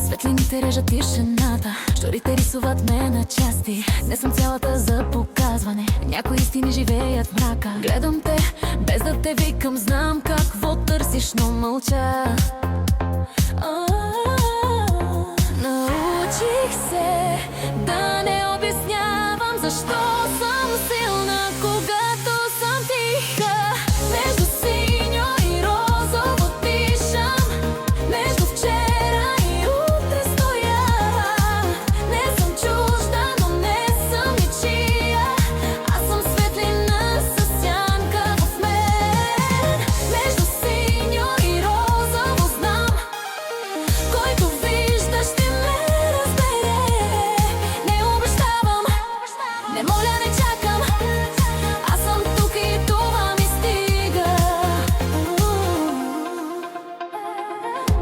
Светлините режат тишината, щурите рисуват ме на части. Не съм цялата за показване, някои истини живеят в мрака. Гледам те, без да те викам, знам какво търсиш, но мълча. Научих се да не обяснявам защо съм силна, когато съм тиха. Между синьо и розово дишам, между вчера и утре стоя. Не съм чужда, но не съм ничия. Аз съм светлина със сянка в мен. Между синьо и розово знам, който вижда ще ме разбере. Не обещавам, не моля, не чакам. Аз съм тук и това ми стига.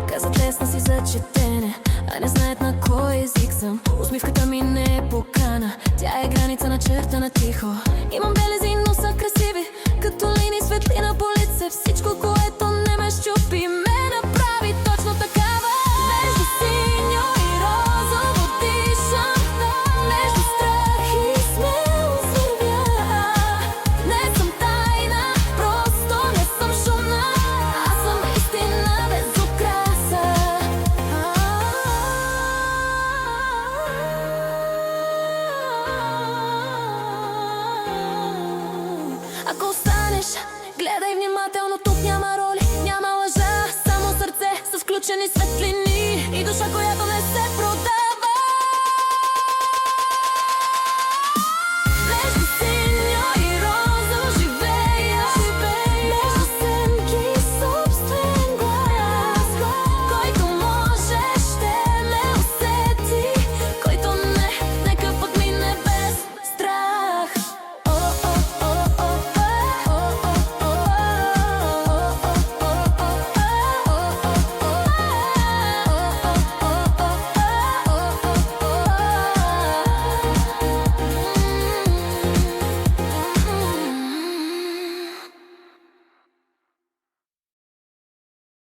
Казват лесна си за четене, а не знаят на кой език съм. Усмивката ми не е покана, тя е граница начертана тихо. Имам белези, но са красиви, като линии светлина по лице. Всичко, което не ме щупи, ме направи точно такава. Между синьо и розово дишам, между страх и смелост вървя. Не съм тайна, просто не съм шумна. Аз съм истина без украса. Ако останеш, гледай внимателно, тук няма роли, няма лъжа, само сърце с включени светлини.